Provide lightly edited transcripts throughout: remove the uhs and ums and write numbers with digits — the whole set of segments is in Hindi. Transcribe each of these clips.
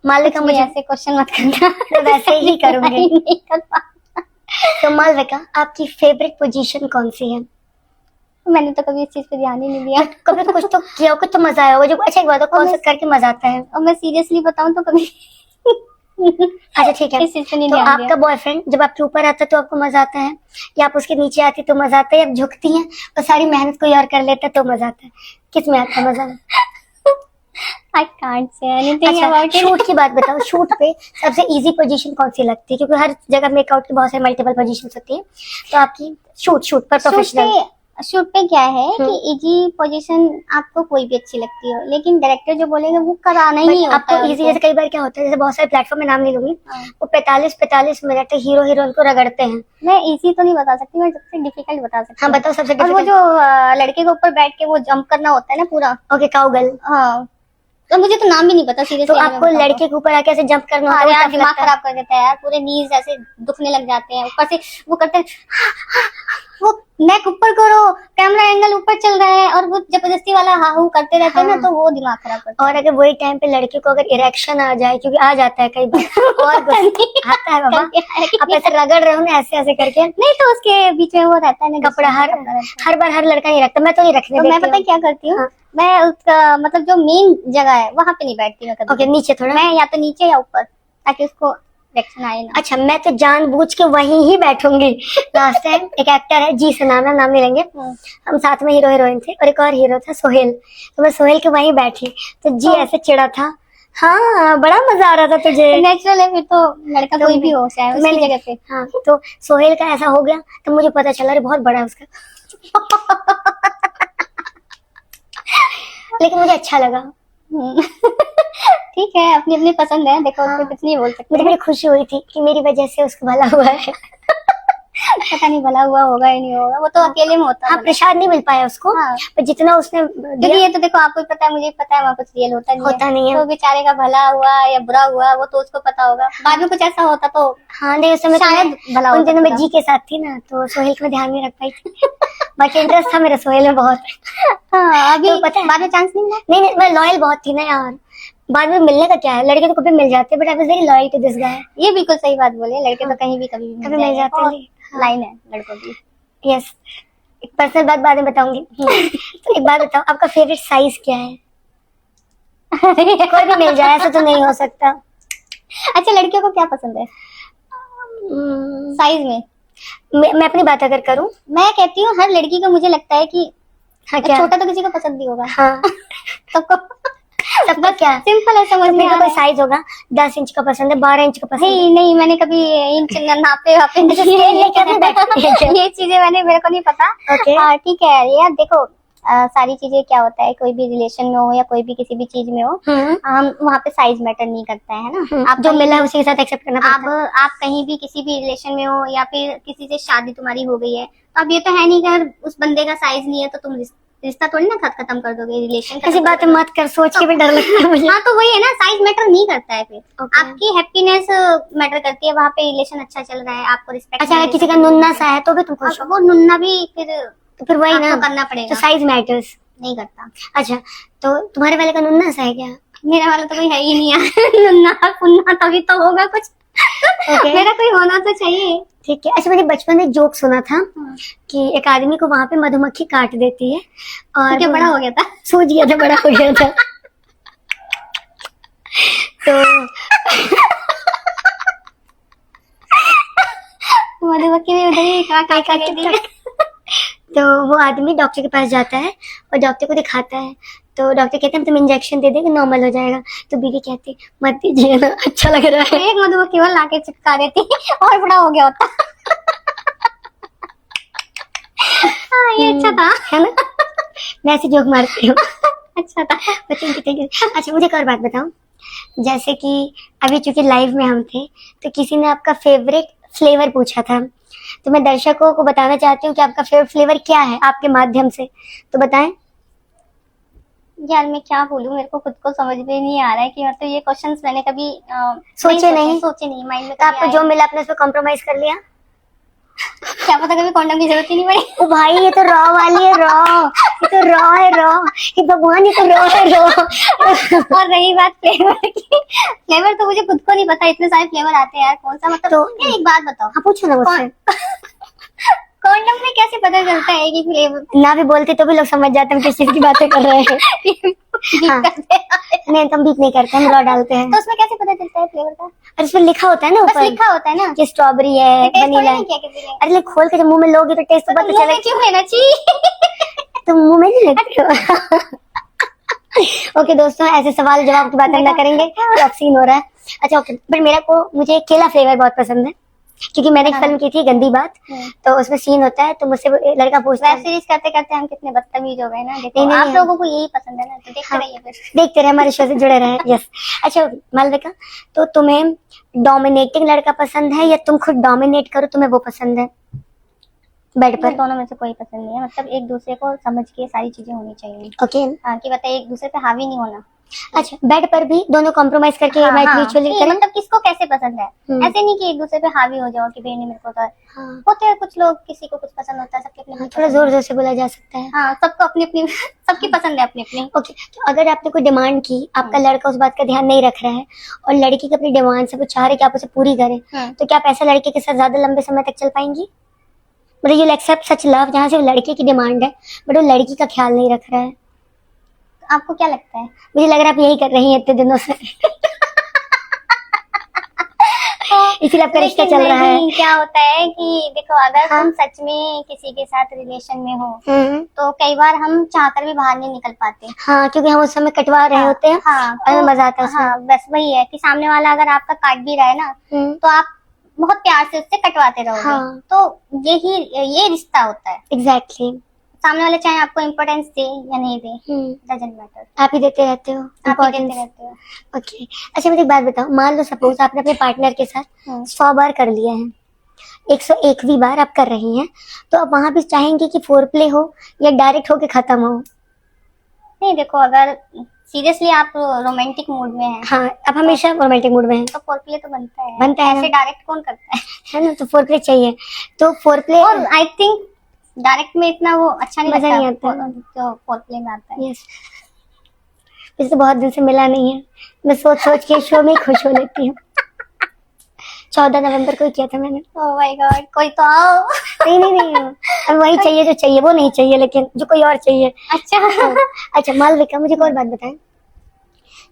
मालविका मुझे ऐसे क्वेश्चन मत करना। मैं वैसे ही करूंगी। नहीं कर पाऊंगा। तो मालविका, आपकी फेवरेट पोजीशन कौन सी है? मैंने तो कभी इस चीज पे ध्यान ही नहीं दिया। कभी तो कुछ तो किया हो, कुछ तो मजा आया होगा जो। अच्छा एक बात, कौन सा करके मजा आता है? और मैं सीरियसली बताऊं तो कभी अच्छा ठीक है, इस चीज पे नहीं तो ध्यान दिया। आपका बॉयफ्रेंड जब आपके ऊपर आता है तो आपको मजा आता है, या आप उसके नीचे आती तो मजा आता है, या आप झुकती हैं और सारी मेहनत कोई और कर लेता है तो मजा आता है? किस में आता है मजा? आई कांट से एनीथिंग अच्छा अबाउट इट। शूट की बात बताओ, शूट पे सबसे इजी पोजीशन कौन सी लगती है? क्योंकि हर जगह मेकआउट की बहुत सारी मल्टीपल पोजीशंस होती है, तो आपकी शूट पर प्रोफेशनल। शूट पे क्या है कि इजी पोजीशन आपको कोई भी अच्छी लगती हो, लेकिन डायरेक्टर जो बोलेगा वो कराना ही होता आपको है इजी, उनको। जैसे कई बार क्या होता है, जैसे बहुत सारे प्लेटफॉर्म में नाम नहीं लूंगी, वो 45 मिनट हीरो हीरोइन को रगड़ते हैं। मैं इजी तो नहीं बता सकती, मैं सबसे डिफिकल्ट बता सकती हाँ हूँ। बताओ सबसे और वो डिफिकल्ट। जो लड़के के ऊपर बैठ के वो जंप करना होता है ना पूरा। Okay, cowgirl. हाँ, तो मुझे तो नाम भी नहीं पता तो सीरियसली। आपको लड़के के ऊपर आके ऐसे जंप करना होता हाँ है, यार, वो tough दिमाग लगता है? खराब कर देता है यार, पूरे नीज ऐसे दुखने लग जाते हैं। ऊपर से वो करते हैं वो नेक ऊपर करो, कैमरा एंगल ऊपर चल रहा है, और वो जबरदस्ती वाला हा हू करते रहते हैं ना, तो वो दिमाग खराब करता और अगर वही टाइम पे लड़के को अगर इरेक्शन आ जाए, क्योंकि आ जाता है कई बार और गुस्सा आता है बाबा, आप ऐसे रगड़ रहे हो ना ऐसे ऐसे करके, नहीं तो उसके बीच में वो रहता है ना कपड़ा हर बार हर लड़का नहीं रखता, मैं तो नहीं रखने तो देती मैं पता हूँ। क्या करती हूँ, मैं उसका मतलब जो मेन जगह है वहां पे नहीं बैठती मैं कभी। ओके, नीचे थोड़ा। मैं या तो नीचे या ऊपर, ताकि उसको रिएक्शन आए ना। अच्छा, मैं तो जानबूझ के वहीं ही बैठूंगी। लास्ट टाइम एक एक्टर है, जी से नाम है, नाम नहीं लेंगे, हम साथ में हीरो हीरोइन थे, और एक और हीरो था सोहेल, तो मैं सोहेल के वहीं बैठी, तो जी ऐसे चिढ़ा था। हाँ बड़ा मजा आ रहा था तुझे। नेचुरल है फिर तो, लड़का कोई भी हो चाहे उसकी जगह पे। हाँ तो सोहेल का ऐसा हो गया, तो मुझे पता चला अरे बहुत बड़ा है उसका। लेकिन मुझे अच्छा लगा। ठीक है, अपनी अपनी पसंद है, देखो उसको कुछ नहीं बोल सकते। मुझे बड़ी खुशी हुई थी कि मेरी वजह से उसको भला हुआ है। पता नहीं भला हुआ होगा या नहीं होगा, वो तो अकेले में होता है। हाँ, प्रसाद नहीं मिल पाया उसको, पर जितना उसने क्योंकि ये तो देखो आपको भी पता है, मुझे भी पता है, वहाँ कुछ रियल होता नहीं है। तो बेचारे का भला हुआ या बुरा हुआ वो तो उसको पता होगा, बाद में कुछ ऐसा होता तो। हाँ नहीं, उस समय शायद भला उन दिनों में जी के साथ थी ना, तो सोहेल को ध्यान नहीं रख पाई थी। बाकी इंटरेस्ट था मेरा सोहेल में बहुत। हाँ, अभी तो पता है बाद में चांस नहीं मिला। नहीं, मैं लॉयल बहुत थी ना यार, बाद में मिलने का क्या है, लड़के तो कभी मिल जाते, but I was very loyal to this guy. ये बिल्कुल सही बात बोले, लड़के तो कहीं भी कभी मिल जाते हैं। लाइन है लड़कों की। यस, एक पर्सनल बात बाद में बताऊंगी। तो एक बात बताओ, आपका फेवरेट साइज क्या है? कोई भी मिल जाए, ऐसा तो नहीं हो सकता। अच्छा, लड़कियों को क्या पसंद है साइज में? मैं अपनी बात अगर करूं, मैं कहती हूँ हर लड़की को, मुझे लगता है कि हाँ, क्या छोटा तो किसी को पसंद नहीं होगा। हाँ सबको सबका क्या सिंपल है, समझ में कोई साइज होगा, 10 इंच का पसंद है, 12 इंच का पसंद है। नहीं, मैंने कभी इंच नापे वापे ये चीजें मेरे को नहीं पता। हाँ ठीक है यार, देखो सारी चीजें क्या होता है, कोई भी रिलेशन में हो या कोई भी किसी भी चीज में हो, हम वहाँ पे साइज मैटर नहीं करता है ना। आप जो मिला है उसी के साथ एक्सेप्ट करना पड़ता है। आप कहीं भी किसी भी रिलेशन में हो, या फिर किसी से शादी तुम्हारी हो गई है, तो अब ये तो है नहीं कि अगर उस बंदे का साइज नहीं है तो तुम रिश्ता थोड़ी ना खत्म कर दोगे, रिलेशन। ऐसी बातें मत कर, सोच के भी डर लगता है मुझे। हाँ तो वही है ना, साइज मैटर नहीं करता है, फिर आपकी हैप्पीनेस मैटर करती है। वहाँ पे रिलेशन अच्छा चल रहा है, आपको रिस्पेक्ट। अच्छा, अगर किसी का नुन्ना सा है तो भी तुम खुश हो? वो नुन्ना भी फिर वही ना करना पड़ेगा, तो साइज मैटर्स नहीं करता। अच्छा, तो तुम्हारे वाले का नुन्ना सा है क्या? मेरा वाला तो कोई है ही नहीं यार। नुन्ना पुन्ना तभी तो होगा कुछ। मेरा कोई होना तो चाहिए। ठीक है। अच्छा, मैंने बचपन में एक जोक सुना था कि एक आदमी को वहां पे मधुमक्खी काट देती है, और क्या बड़ा हो गया था, सूझ गया था, बड़ा हो गया था। तो मधुमक्खी में उधर ही काट दी। तो वो आदमी डॉक्टर के पास जाता है और डॉक्टर को दिखाता है, तो डॉक्टर कहते हैं तुम इंजेक्शन दे देंगे, नॉर्मल हो जाएगा। तो बीवी कहती मत दीजिए ना, अच्छा लग रहा है। एक मधुमक्खी वाला लाके चिपका देती और बड़ा हो गया होता। हाँ, ये अच्छा था, है ना? मैं ऐसे जोक मारती हूँ। अच्छा था। अच्छा, मुझे एक और बात बताओ, जैसे कि अभी चूंकि लाइव में हम थे, तो किसी ने आपका फेवरेट फ्लेवर पूछा था, तो मैं दर्शकों को बताना चाहती हूँ कि आपका फेवरेट फ्लेवर क्या है आपके माध्यम से, तो बताएं। यार मैं क्या बोलूं, मेरे को खुद को समझ में नहीं आ रहा है कि मतलब ये क्वेश्चंस मैंने कभी सोचे नहीं माइंड में। तो आपको जो मिला आपने उसको कॉम्प्रोमाइज कर लिया? क्या पता कभी कंडोम की जरूरत ही नहीं पड़ी। ओ भाई ये तो रॉ वाली है, रॉ, ये तो रॉ है, रॉ, ये भगवान ये तो रॉ है, रॉ। और रही बात फ्लेवर की, फ्लेवर तो मुझे खुद को नहीं पता, इतने सारे फ्लेवर आते हैं यार, कौन सा मतलब तो एक बात बताओ, हाँ पूछो ना मुझसे। कंडोम में कैसे पता चलता है कि फ्लेवर ना भी बोलते तो भी लोग समझ जाते हैं हम किस चीज की बातें कर रहे हैं। हाँ। नहीं तो हम बीप नहीं करते, हम रॉ डालते हैं। तो उसमें कैसे पता चलता है फ्लेवर का? और इसमें लिखा होता है ना बस ऊपर लिखा होता है ना, कि स्ट्रॉबेरी है, टेस्ट थोड़ी वनीला नहीं है। किया किसी ने। अरे खोल के जब मुंह में लोगे तो टेस्ट तो तो पता मुंह में चलेगा। क्यों लेना चाहिए? तो मुंह में नहीं लगती हो। ओके दोस्तों, ऐसे सवाल जवाब की बात हम ना करेंगे, तो सीन हो रहा है। अच्छा ओके, पर मेरा को मुझे केला फ्लेवर बहुत पसंद है, क्योंकि मैंने एक फिल्म की थी गंदी बात, तो उसमें सीन होता है तो मुझसे वो लड़का पूछता वेब है। सीरीज करते करते हम कितने बदतमीज हो गए ना। देखो नहीं, आप नहीं। लोगों को यही पसंद है ना, तो देखते हाँ। रहिए फिर। देखते रहे, हमारे शो से जुड़े रहे। यस। अच्छा मालविका, तो तुम्हें डोमिनेटिंग लड़का पसंद है या तुम खुद डोमिनेट करो, तुम्हें वो पसंद है बेड मुझे पर? दोनों में से कोई पसंद नहीं है, मतलब एक दूसरे को समझ के सारी चीजें होनी चाहिए। ओके। हाँ, कि बताइए, एक दूसरे पे हावी नहीं होना। अच्छा बेड पर भी दोनों कॉम्प्रोमाइज करके हाँ, म्यूचुअली नहीं, करें? मतलब किसको कैसे पसंद है, हम्म। ऐसे नहीं कि एक दूसरे पे हावी हो जाओ कि बेनी मेरे को तो हाँ, होते हैं कुछ लोग, किसी को कुछ पसंद होता है, सबके अपने हाँ, अपने थोड़ा पसंद जोर है। जोर से बोला जा सकता है। हाँ, सबको अपनी अपनी सबकी पसंद है अपनी अपनी। ओके, तो अगर आपने कोई डिमांड की, आपका लड़का उस बात का ध्यान नहीं रख रहा है और लड़की की अपनी डिमांड से वो चाह रहे कि आप उसे पूरी करें, तो क्या आप ऐसे लड़के के साथ ज्यादा लंबे समय तक चल पाएंगी? मतलब यू एक्सेप्ट सच लव जहाँ सिर्फ लड़के की डिमांड है बट वो लड़की का ख्याल नहीं रख रहा है? आपको क्या लगता है? मुझे लग रहा है आप यही कर रही हैं इतने दिनों से। इसीलिए आपका रिश्ता लेकिन चल रहा है। नहीं, क्या होता है कि देखो, अगर हाँ। तुम सच में किसी के साथ रिलेशन में हो, हम्म। तो कई बार हम चाहकर भी बाहर नहीं निकल पाते। हाँ, क्योंकि हम उस समय कटवा रहे होते हैं हाँ, और हमें मजा आता है उसमें। हाँ, बस वही है कि सामने वाला अगर आपका काट भी रहा है ना, हम्म। तो आप बहुत प्यार से उससे कटवाते रहोगे। हाँ। तो ये रिश्ता होता है। एग्जैक्टली। सामने वाले चाहे आपको इम्पोर्टेंस दे या नहीं दे, हम्म। डजंट मैटर, आप ही देते रहते हो आप ही इम्पोर्टेंस। देते रहते हो। ओके। अच्छा मुझे एक बात बताओ, मान लो सपोज आपने अपने पार्टनर के साथ 100 बार कर लिया है, 101वीं बार आप कर रही हैं, तो आप वहां भी चाहेंगे कि फोर प्ले हो या डायरेक्ट होके खत्म हो? नहीं, देखो, अगर सीरियसली आप रोमांटिक मूड में हैं, हाँ, आप हमेशा रोमांटिक मूड में हैं। तो फोरप्ले तो बनता है। बनता है ना? ऐसे डायरेक्ट कौन करता है ना, तो फोर प्ले चाहिए। तो फोर प्ले और आई थिंक डायरेक्ट में इतना वो अच्छा नहीं मजा लगता, नहीं आता। जो फोरप्ले में आता है। यस, इसे बहुत दिन से मिला नहीं है, मैं सोच सोच के शो में ही खुश हो लेती हूँ। 14 नवंबर को ही किया था मैंने। ओह माय गॉड, कोई तो आओ। नहीं नहीं नहीं, अब वही चाहिए जो चाहिए, वो नहीं चाहिए लेकिन जो कोई और चाहिए। अच्छा। अच्छा मालविका, मुझे एक और बात बताएं,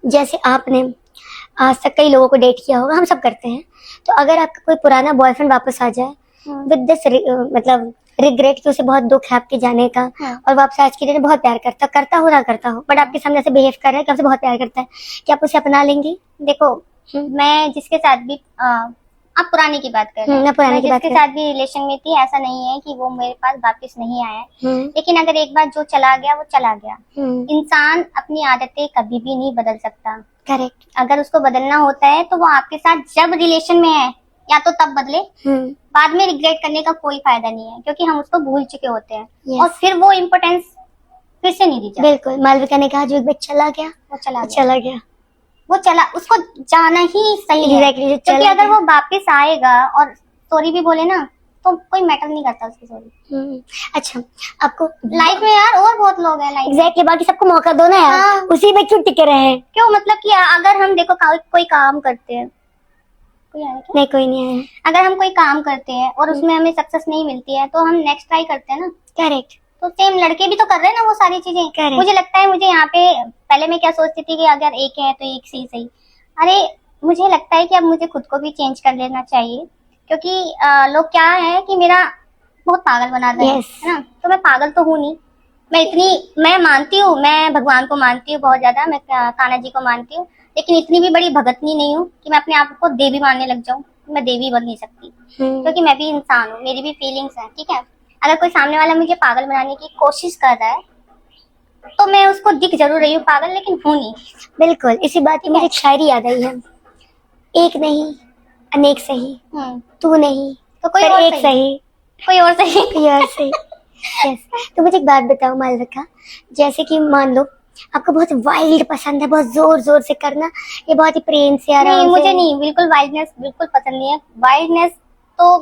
जैसे आपने आज तक कई लोगों को डेट किया होगा, हम सब करते हैं, तो अगर आपका कोई पुराना बॉयफ्रेंड वापस आ जाए विद दिस मतलब रिग्रेट कि उसे बहुत दुख है आपके जाने का, और वो आपसे आज की डेट में बहुत प्यार करता हो ना करता हो, बट आपके सामने ऐसे बिहेव कर रहा है कि आपसे बहुत प्यार करता है, क्या आप उसे अपना लेंगी? देखो, मैं जिसके साथ भी आप पुराने की बात कर रहे हैं, मैं पुराने मैं की बात जिसके कर साथ भी रिलेशन में थी, ऐसा नहीं है कि वो मेरे पास वापस नहीं आया है। हम्म। लेकिन अगर एक बार जो चला गया वो चला गया। हम्म। इंसान अपनी आदतें कभी भी नहीं बदल सकता। करेक्ट। अगर उसको बदलना होता है तो वो आपके साथ जब रिलेशन में है या तो तब बदले, बाद में रिग्रेट करने का कोई फायदा नहीं है, क्योंकि हम उसको भूल चुके होते हैं। Yes. और फिर वो इम्पोर्टेंस फिर से नहीं दी जाती। बिल्कुल, मालविका ने कहा जो एक बार चला गया वो चला गया, चला गया, वो चला, उसको जाना ही सही है। Exactly, जो क्योंकि चला अगर गया। वो वापस आएगा और सॉरी भी बोले ना, तो कोई मैटर नहीं करता उसकी सॉरी। अच्छा, आपको लाइफ में यार और बहुत लोग हैं लाइफ में। एग्जैक्टली, बाकी सबको मौका दो ना यार। हाँ। उसी में क्यों टिके रहे? क्यों, मतलब कि अगर हम देखो कोई काम करते हैं, कोई आया क्या? नहीं, कोई नहीं आया। अगर हम कोई काम करते हैं और उसमें हमें सक्सेस नहीं मिलती है, तो हम नेक्स्ट ट्राई करते हैं ना। करेक्ट। तो सेम लड़के भी तो कर रहे हैं ना वो सारी चीजें। Correct. मुझे लगता है, मुझे यहाँ पे पहले मैं क्या सोचती थी कि अगर एक है तो एक से ही सही। अरे मुझे लगता है कि अब मुझे खुद को भी चेंज कर लेना चाहिए, क्योंकि लोग क्या है कि मेरा बहुत पागल बना रहे हैं, Yes. है ना? तो मैं पागल तो हूँ नहीं, मैं मानती हूँ, मैं भगवान को मानती हूँ बहुत ज्यादा, मैं कान्हा जी को मानती हूँ, लेकिन इतनी भी बड़ी भगतनी नहीं हूँ कि मैं अपने आप को देवी मानने लग जाऊँ। मैं देवी बन नहीं सकती, क्योंकि मैं भी इंसान हूँ, मेरी भी फीलिंग्स हैं, ठीक है? अगर कोई सामने वाला मुझे पागल बनाने की कोशिश कर रहा है, तो मैं उसको दिख जरूर रही हूँ पागल, लेकिन हूँ नहीं। बिल्कुल, इसी बात की मुझे एक शायरी याद आई है, एक नहीं अनेक सही, तू नहीं तो कोई पर और एक सही, सही, कोई और सही। कोई और सही। यस। तो मुझे एक बात बताओ मालविका, जैसे कि मान लो आपको बहुत वाइल्ड पसंद है, बहुत जोर जोर से करना, ये बहुत ही प्रेम से आराम नहीं, से? मुझे नहीं, बिल्कुल वाइल्डनेस बिल्कुल पसंद नहीं है। वाइल्डनेस तो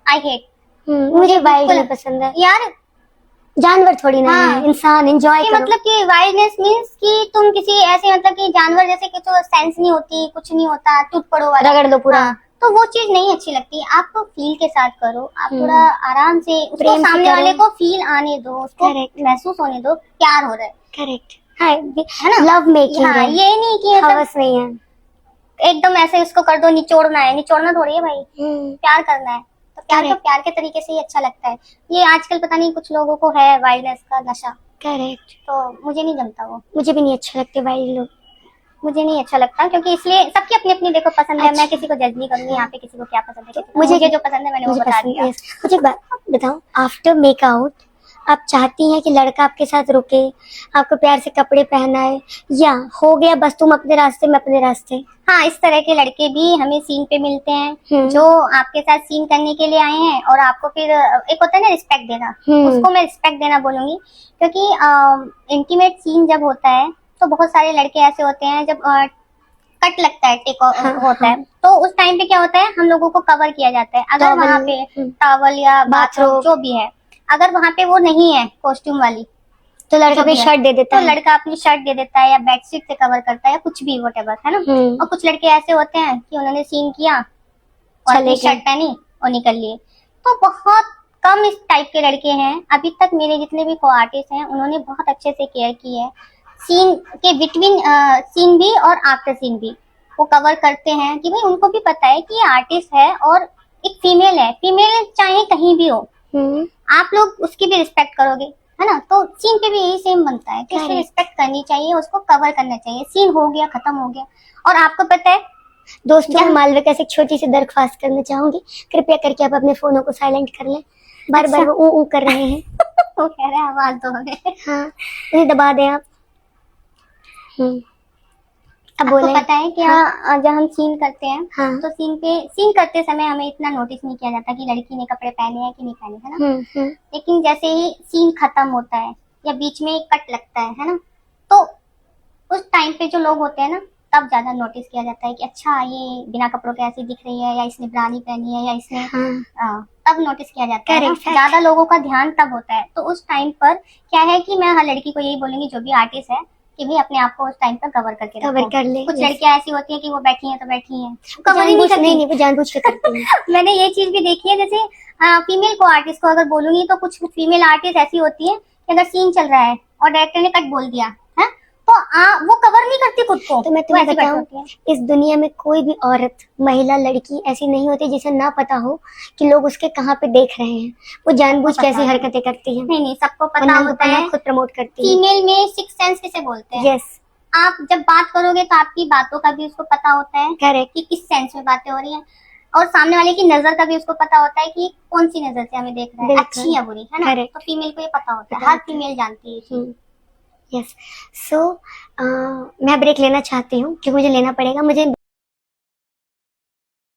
आई हेट। मुझे वाइल्ड नहीं पसंद है यार। जानवर थोड़ी ना हाँ। है, इंसान एंजॉय कि करो। मतलब कि वाइल्डनेस मीन्स कि तुम किसी ऐसे मतलब कि जानवर जैसे कि तो सेंस नहीं होती, कुछ नहीं होता, टूट पड़ो वाला, रगड़ दो पूरा। हाँ, तो वो चीज नहीं अच्छी लगती। आप फील के साथ करो, आप थोड़ा आराम से उसको प्रेम से सामने करो। वाले को फील आने दो, उसको Correct. महसूस होने दो प्यार हो रहा है। करेक्ट है ना? लव मेकिंग हाँ, है, ये नहीं कि मतलब हवस नहीं है। एकदम ऐसे उसको कर दो, निचोड़ना है, निचोड़ना थोड़ी है भाई, प्यार करना है। तो प्यार तो Correct. प्यार के तरीके से ही अच्छा लगता है। ये आजकल पता नहीं कुछ लोगों को है वाइल्डनेस का नशा, करेक्ट, तो मुझे नहीं जमता वो, मुझे भी नहीं अच्छे लगते वाइल्ड लोग। मुझे नहीं अच्छा लगता, क्योंकि इसलिए सबकी अपनी अपनी देखो पसंद है। मैं अच्छा। किसी को जज नहीं करूंगी यहाँ पे, किसी को क्या पसंद है, किसी को मुझे मुझे जो पसंद है मैंने वो मुझे बता पसंद दिया। yes. मुझे एक बात बताओ, आफ्टर मेकआउट आप चाहती हैं कि लड़का आपके साथ रुके, आपको प्यार से कपड़े पहनाए, या हो गया बस तुम अपने रास्ते में अपने रास्ते? हाँ, इस तरह के लड़के भी हमें सीन पे मिलते हैं, जो आपके साथ सीन करने के लिए आए हैं और आपको फिर एक होता है ना रिस्पेक्ट देना, उसको मैं रिस्पेक्ट देना बोलूंगी। क्योंकि इंटीमेट सीन जब होता है तो बहुत सारे लड़के ऐसे होते हैं, जब कट लगता है, टेक होता है, तो उस टाइम पे क्या होता है, हम लोगों को कवर किया जाता है। अगर Towel, वहाँ पे टॉवल या बाथरोब bathrobe, जो भी है, अगर वहाँ पे वो नहीं है कॉस्ट्यूम वाली, तो लड़का जो भी भी है, शर्ट दे देता तो है। लड़का अपनी शर्ट दे देता है या बेडशीट से कवर करता है या कुछ भी whatever, है ना। और कुछ लड़के ऐसे होते हैं कि उन्होंने सीन किया और चले अपनी गए। शर्ट पहनी और निकल लिए। तो बहुत कम इस टाइप के लड़के हैं। अभी तक मेरे जितने भी को आर्टिस्ट हैं उन्होंने बहुत अच्छे से केयर की है, सीन के बिटवीन सीन भी और आफ्टर सीन भी वो कवर करते हैं, कि भाई उनको भी पता है कि ये आर्टिस्ट है और एक फीमेल है, फीमेल चाहे कहीं भी हो, आप लोग उसकी भी रिस्पेक्ट करोगे, है ना। तो सीन पे भी यही सेम बनता है कि उसकी Correct. रिस्पेक्ट करनी चाहिए, उसको कवर करना चाहिए। सीन हो गया, खत्म हो गया। और आपको पता है दोस्तों, मैं मालविका से एक छोटी सी दरख्वास्त करना चाहूंगी, कृपया करके आप अपने फोनों को साइलेंट कर लें। बार बार वो ऊ कर रहे हैं। वो कह रहे हैं आवाज दो हमें। हाँ, उन्हें दबा दें आप। अब आपको बोले। पता है क्या, जब हम सीन करते हैं हाँ। तो सीन करते समय हमें इतना नोटिस नहीं किया जाता कि लड़की ने कपड़े पहने हैं कि नहीं पहने, है ना। लेकिन जैसे ही सीन खत्म होता है या बीच में कट लगता है ना, तो उस टाइम पे जो लोग होते हैं ना, तब ज्यादा नोटिस किया जाता है कि अच्छा ये बिना कपड़ों के ऐसी दिख रही है, या इसने ब्रानी पहनी है, या इसने तब नोटिस किया जाता है ना। ज्यादा लोगों का ध्यान तब होता है। तो उस टाइम पर क्या है कि मैं हर लड़की को यही बोलूंगी जो भी आर्टिस्ट है कि भाई अपने आप को उस टाइम पर कवर करके कवर कर ले। कुछ लड़कियां ऐसी होती है कि वो बैठी हैं तो बैठी हैं, कवर ही नहीं करती। नहीं, वो जानबूझ के करती हैं। मैंने ये चीज भी देखी है, जैसे फीमेल को आर्टिस्ट को अगर बोलूंगी तो कुछ फीमेल आर्टिस्ट ऐसी होती है कि अगर सीन चल रहा है और डायरेक्टर ने कट बोल दिया है तो वो कवर नहीं करती खुद को। तो मैं तुम्हें बताऊं, इस दुनिया में कोई भी औरत, महिला, लड़की ऐसी नहीं होती जिसे ना पता हो कि लोग उसके कहाँ पे देख रहे हैं। वो जानबूझ के ऐसी हरकतें करती है। नहीं, सबको पता होता है, खुद प्रमोट करती है। फीमेल में सिक्स सेंस किसे बोलते हैं। यस, आप जब बात करोगे तो आपकी बातों का भी उसको पता होता है। करेक्ट। कि किस सेंस में बातें हो रही हैं, और सामने वाले की नजर का भी उसको पता होता है कि कौन सी नजर से हमें देख रहा है, अच्छी या बुरी, है ना। तो फीमेल को ये पता होता है, हर फीमेल जानती है। यस, सो मैं ब्रेक लेना चाहती हूँ क्योंकि मुझे लेना पड़ेगा। मुझे